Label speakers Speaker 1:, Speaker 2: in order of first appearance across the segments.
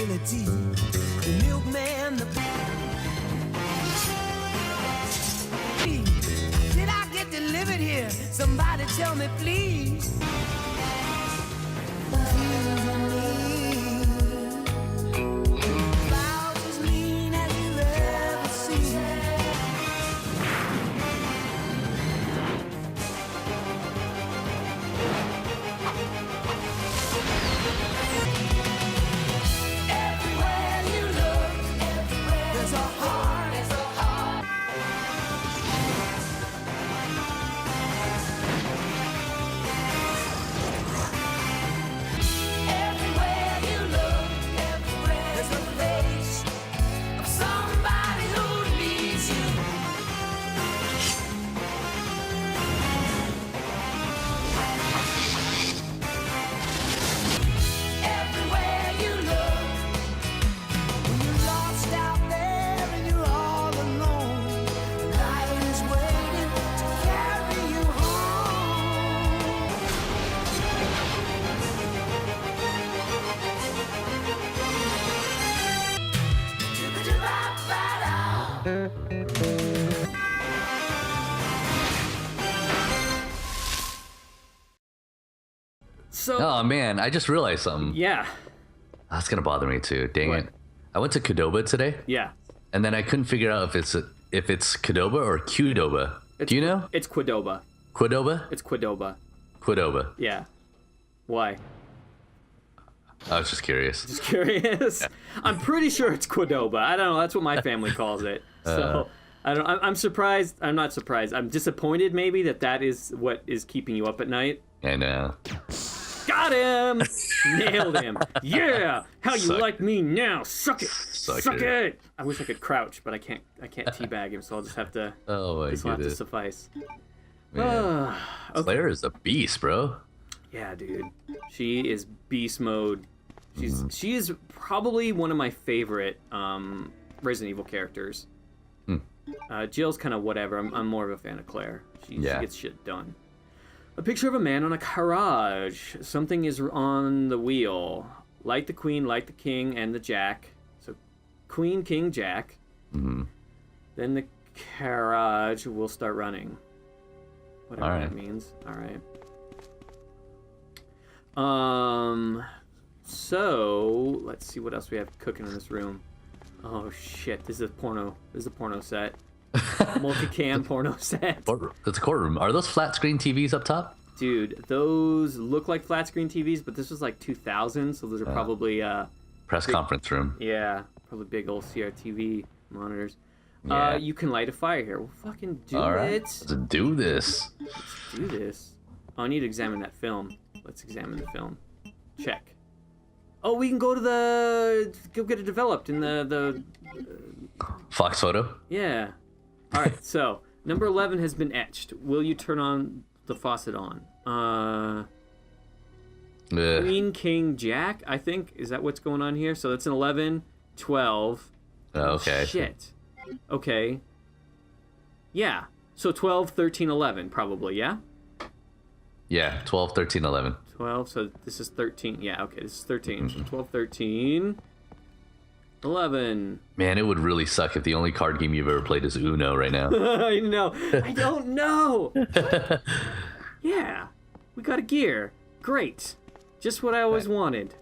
Speaker 1: responsibility. The milkman, the did I get delivered here? Somebody tell me, please. Clouds as mean as you've ever seen. Everywhere you look, there's a heart. Everywhere you look, there's a face of somebody who needs you. Everywhere you look, when you're lost out there and you're all alone, life is waiting to carry you home.
Speaker 2: So,
Speaker 3: Oh man, I just realized something.
Speaker 2: yeah.
Speaker 3: That's gonna bother me too. Dang
Speaker 2: What?
Speaker 3: it. I went to Qdoba today,
Speaker 2: Yeah.
Speaker 3: and then I couldn't figure out if it's Qdoba or Qdoba. Do you know?
Speaker 2: It's Quidoba.
Speaker 3: Quidoba?
Speaker 2: It's Quidoba.
Speaker 3: Quidoba.
Speaker 2: Yeah. Why?
Speaker 3: I was just curious.
Speaker 2: Just curious. I'm pretty sure it's Quidoba. I don't know. That's what my family calls it. So I don't. I'm surprised. I'm not surprised. I'm disappointed. Maybe that is what is keeping you up at night.
Speaker 3: I know.
Speaker 2: Got him. Nailed him. Yeah. How you
Speaker 3: Suck.
Speaker 2: like me now? Suck it.
Speaker 3: Suck
Speaker 2: Suck
Speaker 3: it.
Speaker 2: it. I wish I could crouch, but I can't. I can't teabag him. So I'll just have to.
Speaker 3: Oh my
Speaker 2: This will have to
Speaker 3: goodness.
Speaker 2: suffice.
Speaker 3: Man.
Speaker 2: Okay.
Speaker 3: Slayer is a beast, bro.
Speaker 2: Yeah, dude. She is beast mode. She is probably one of my favorite Resident Evil characters. Jill's kind of whatever. I'm more of a fan of Claire. She gets shit done. A picture of a man on a garage. Something is on the wheel. Light the queen, light the king, and the jack. So queen, king, jack.
Speaker 3: Mm-hmm.
Speaker 2: Then the garage will start running. Whatever
Speaker 3: All
Speaker 2: that
Speaker 3: right.
Speaker 2: means. All right. So let's see what else we have cooking in this room. Oh shit! This is a porno. This is a porno set. Multicam porno set.
Speaker 3: It's a courtroom. Are those flat screen TVs up top?
Speaker 2: Dude, those look like flat screen TVs, but this was like 2000, so those are probably
Speaker 3: Press conference room.
Speaker 2: yeah, probably big old CRTV monitors.
Speaker 3: Yeah.
Speaker 2: You can light a fire here. We'll fucking do
Speaker 3: All right.
Speaker 2: it.
Speaker 3: Let's do this.
Speaker 2: Do this. Oh, I need to examine that film. Let's examine the film. Check. Oh, we can go get it developed in the
Speaker 3: Fox photo.
Speaker 2: yeah. All right. So number 11 has been etched. Will you turn on the faucet on? Queen, king, jack. I think is that what's going on here. So that's an 11, 12.
Speaker 3: Okay.
Speaker 2: Shit. Okay. Yeah. So 12, 13, 11 probably. Yeah.
Speaker 3: Yeah. 12, 13, 11.
Speaker 2: 12, so this is 13. Yeah, okay, this is 13. So 12, 13, 11.
Speaker 3: Man, it would really suck if the only card game you've ever played is Uno right now.
Speaker 2: I know. I don't know. Yeah, we got a gear. Great. Just what I always wanted.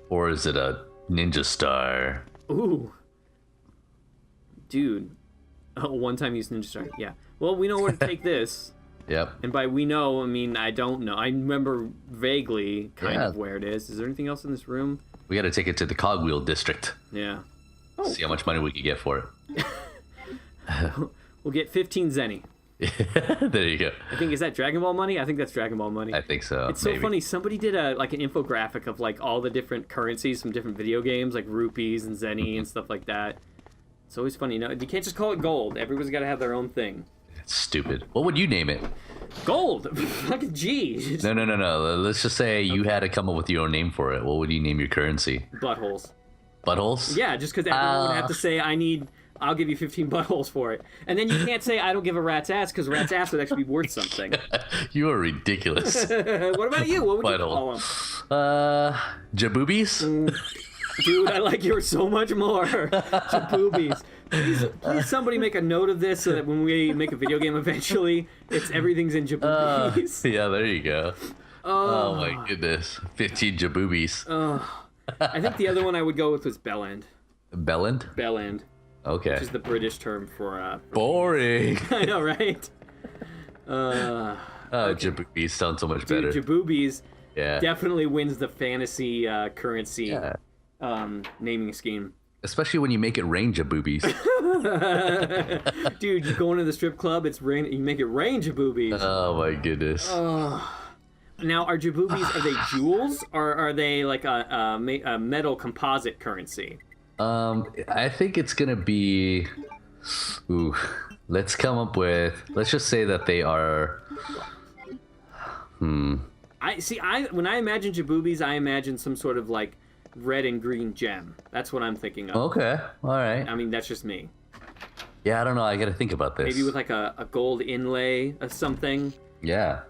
Speaker 3: Or is it a Ninja Star?
Speaker 2: Ooh. Dude. Oh, one-time use Ninja Star. Yeah. Well, we know where to take this.
Speaker 3: Yep.
Speaker 2: And by we know, I mean I don't know. I remember vaguely kind
Speaker 3: Yeah.
Speaker 2: of where it is. Is there anything else in this room?
Speaker 3: We got to take it to the Cogwheel District.
Speaker 2: Yeah.
Speaker 3: See how much money we could get for it.
Speaker 2: We'll get 15 zenny.
Speaker 3: There you go.
Speaker 2: I think, is that Dragon Ball money? I think that's Dragon Ball money.
Speaker 3: I think so.
Speaker 2: It's so
Speaker 3: maybe.
Speaker 2: funny. Somebody did an infographic of like all the different currencies from different video games, like rupees and zenny and stuff like that. It's always funny. No, you can't just call it gold. Everyone's got to have their own thing.
Speaker 3: It's stupid. What would you name it?
Speaker 2: Gold. Fucking G.
Speaker 3: No. Let's just say you had to come up with your own name for it. What would you name your currency?
Speaker 2: Buttholes.
Speaker 3: Buttholes?
Speaker 2: Yeah, just because everyone would have to say, I'll give you 15 buttholes for it. And then you can't say, I don't give a rat's ass, because rat's ass would actually be worth something.
Speaker 3: You are ridiculous.
Speaker 2: What about you? What would you call them?
Speaker 3: Jaboobies?
Speaker 2: Dude, I like yours so much more. Jaboobies. Please somebody make a note of this so that when we make a video game eventually, everything's in jaboobies.
Speaker 3: Yeah, there you go. Oh my goodness. 15 jaboobies.
Speaker 2: I think the other one I would go with was bellend.
Speaker 3: Bellend?
Speaker 2: Bellend.
Speaker 3: Okay.
Speaker 2: Which is the British term for
Speaker 3: boring.
Speaker 2: I know, right?
Speaker 3: Jaboobies sound so much better.
Speaker 2: Dude, jaboobies
Speaker 3: Yeah.
Speaker 2: definitely wins the fantasy currency naming scheme.
Speaker 3: Especially when you make it rain jaboobies.
Speaker 2: Dude, you go into the strip club, you make it rain jaboobies.
Speaker 3: Oh my goodness.
Speaker 2: Now, are jaboobies, are they jewels, or are they like a metal composite currency?
Speaker 3: I think it's gonna be. Let's just say that they are.
Speaker 2: When I imagine jaboobies, I imagine some sort of like red and green gem. That's what I'm thinking of.
Speaker 3: Okay, all right.
Speaker 2: I mean, that's just me.
Speaker 3: Yeah, I don't know. I gotta think about this.
Speaker 2: Maybe with like a gold inlay of something.
Speaker 3: Yeah.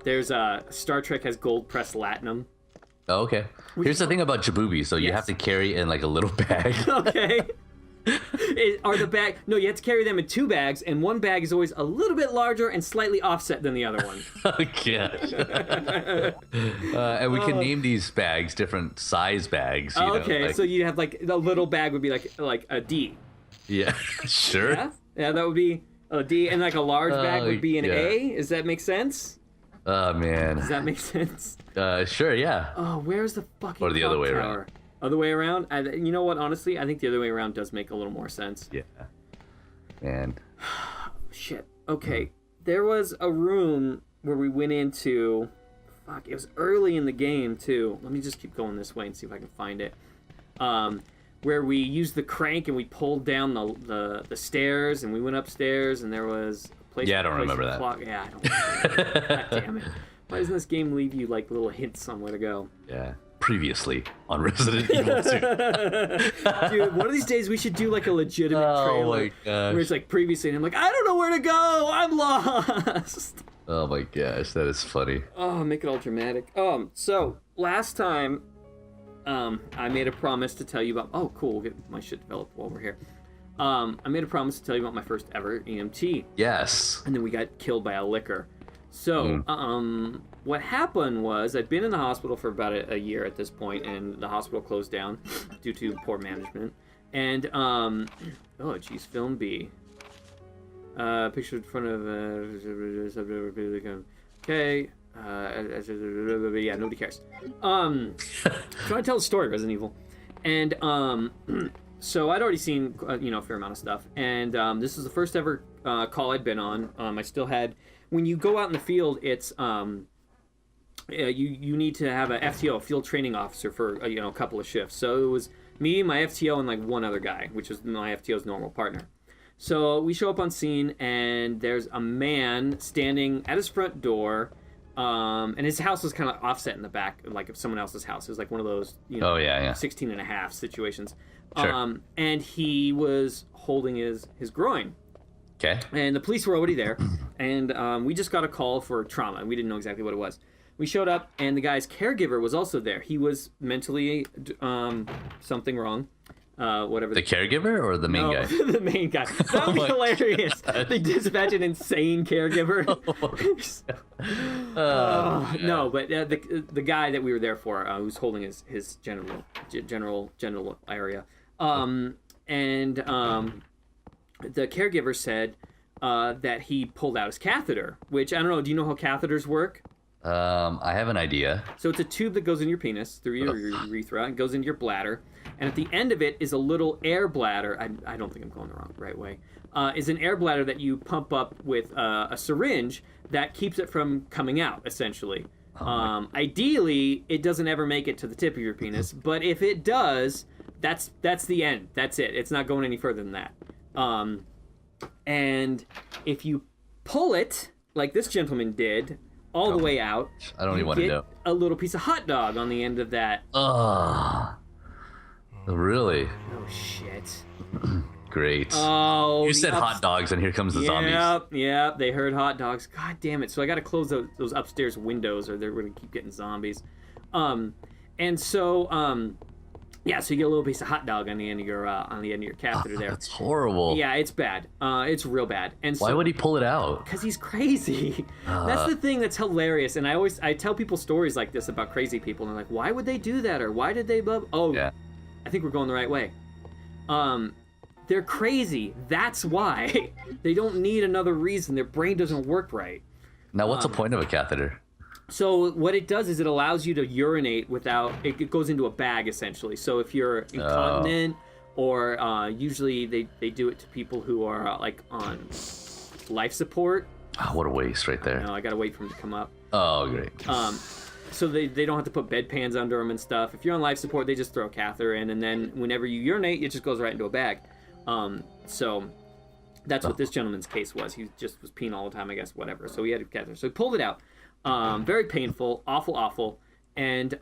Speaker 2: There's Star Trek has gold pressed latinum.
Speaker 3: Oh, okay. Here's the thing about jaboobies. So you have to carry in like a little bag.
Speaker 2: Okay. No, you have to carry them in 2 bags, and one bag is always a little bit larger and slightly offset than the other one.
Speaker 3: Oh, gosh. And we can name these bags different size bags. You know, like...
Speaker 2: so you have like the little bag would be like a D.
Speaker 3: Yeah, sure.
Speaker 2: Yeah, that would be a D, and like a large bag would be an A. Does that make sense?
Speaker 3: Oh man.
Speaker 2: Does that make sense?
Speaker 3: Sure, yeah.
Speaker 2: Oh, where's the fucking
Speaker 3: or the other way around?
Speaker 2: Other way around? You know what? Honestly, I think the other way around does make a little more sense.
Speaker 3: Yeah. Man.
Speaker 2: Shit. Okay. There was a room where we went into. Fuck. It was early in the game too. Let me just keep going this way and see if I can find it. Where we used the crank and we pulled down the stairs and we went upstairs and there was a place.
Speaker 3: Yeah, I don't remember that.
Speaker 2: Clock. Yeah, I don't remember that. God damn it. Why doesn't this game leave you like little hints on where to go?
Speaker 3: Yeah. Previously on Resident Evil 2.
Speaker 2: Dude, one of these days we should do like a legitimate trailer
Speaker 3: my gosh.
Speaker 2: where it's like previously and I'm like, I don't know where to go. I'm lost.
Speaker 3: Oh my gosh, that is funny.
Speaker 2: Oh, make it all dramatic. So last time I made a promise to tell you about we'll get my shit developed while we're here. I made a promise to tell you about my first ever EMT.
Speaker 3: Yes.
Speaker 2: And then we got killed by a licker. So, what happened was I'd been in the hospital for about a year at this point, and the hospital closed down due to poor management. And, film B. Picture in front of, okay. Yeah, nobody cares. Trying to tell the story, Resident Evil. And, so I'd already seen, a fair amount of stuff. And, this was the first ever, call I'd been on. I still had... When you go out in the field, it's you need to have a FTO, a field training officer, for a couple of shifts. So it was me, my FTO, and like one other guy, which was my FTO's normal partner. So we show up on scene, and there's a man standing at his front door, and his house was kind of offset in the back, like of someone else's house. It was like one of those, 16 and a half situations.
Speaker 3: Sure.
Speaker 2: And he was holding his groin.
Speaker 3: Okay.
Speaker 2: And the police were already there, and we just got a call for trauma. We didn't know exactly what it was. We showed up, and the guy's caregiver was also there. He was mentally something wrong. Whatever.
Speaker 3: The caregiver or the main guy?
Speaker 2: The main guy. That would be hilarious. They dispatch an insane caregiver. No, but the guy that we were there for, who's holding his genital area, the caregiver said that he pulled out his catheter, which, I don't know, do you know how catheters work?
Speaker 3: I have an idea.
Speaker 2: So it's a tube that goes in your penis, through your urethra, and goes into your bladder. And at the end of it is a little air bladder. I don't think I'm going the right way. Is an air bladder that you pump up with a syringe that keeps it from coming out, essentially. Ideally, it doesn't ever make it to the tip of your penis, but if it does, that's the end. That's it. It's not going any further than that. And if you pull it, like this gentleman did, all the way out,
Speaker 3: I don't even want to know.
Speaker 2: A little piece of hot dog on the end of that.
Speaker 3: Really?
Speaker 2: Oh, shit.
Speaker 3: Great.
Speaker 2: Oh,
Speaker 3: you said hot dogs, and here comes the zombies.
Speaker 2: Yep, they heard hot dogs. God damn it. So I got to close those upstairs windows, or they're going to keep getting zombies. And so Yeah, so you get a little piece of hot dog on the end of your catheter there.
Speaker 3: That's horrible.
Speaker 2: Yeah, it's bad. It's real bad. And so,
Speaker 3: Why would he pull it out?
Speaker 2: Because he's crazy. That's the thing that's hilarious. And I tell people stories like this about crazy people, and they're like, why would they do that, or why did they blah? Oh, yeah. I think we're going the right way. They're crazy. That's why. They don't need another reason. Their brain doesn't work right.
Speaker 3: Now, what's the point of a catheter?
Speaker 2: So what it does is it allows you to urinate without... It goes into a bag, essentially. So if you're incontinent, or usually they do it to people who are like on life support.
Speaker 3: Oh, what a waste right there.
Speaker 2: I gotta wait for him to come up.
Speaker 3: Oh, great.
Speaker 2: So they don't have to put bedpans under them and stuff. If you're on life support, they just throw a catheter in, and then whenever you urinate, it just goes right into a bag. So that's what this gentleman's case was. He just was peeing all the time, I guess, whatever. So he had a catheter. So he pulled it out. Very painful, awful. And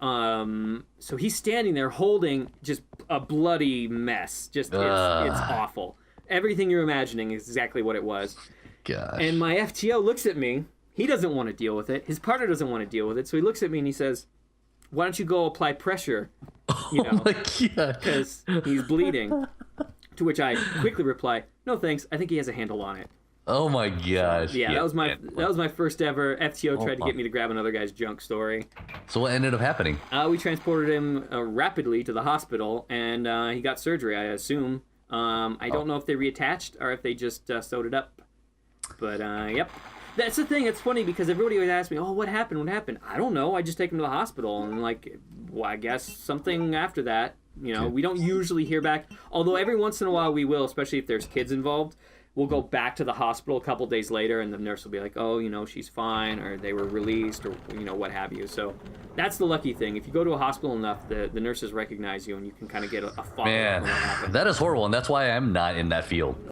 Speaker 2: so he's standing there holding just a bloody mess. Just it's awful. Everything you're imagining is exactly what it was.
Speaker 3: Gosh.
Speaker 2: And my FTO looks at me. He doesn't want to deal with it. His partner doesn't want to deal with it. So he looks at me and he says, "Why don't you go apply pressure?" You know, because he's bleeding. To which I quickly reply, "No thanks. I think he has a handle on it."
Speaker 3: Oh my gosh.
Speaker 2: Yeah, that was my first ever FTO tried to get me to grab another guy's junk story.
Speaker 3: So what ended up happening?
Speaker 2: We transported him rapidly to the hospital, and he got surgery, I assume. I don't know if they reattached or if they just sewed it up. But, yep. That's the thing. It's funny because everybody always asks me, "Oh, what happened? What happened?" I don't know. I just take him to the hospital, and well, I guess something after that. We don't usually hear back. Although every once in a while we will, especially if there's kids involved. We'll go back to the hospital a couple days later, and the nurse will be like, "Oh, she's fine," or they were released, or what have you. So that's the lucky thing. If you go to a hospital enough, the nurses recognize you, and you can kind of get a follow-up on what happened.
Speaker 3: That is horrible, and that's why I'm not in that field.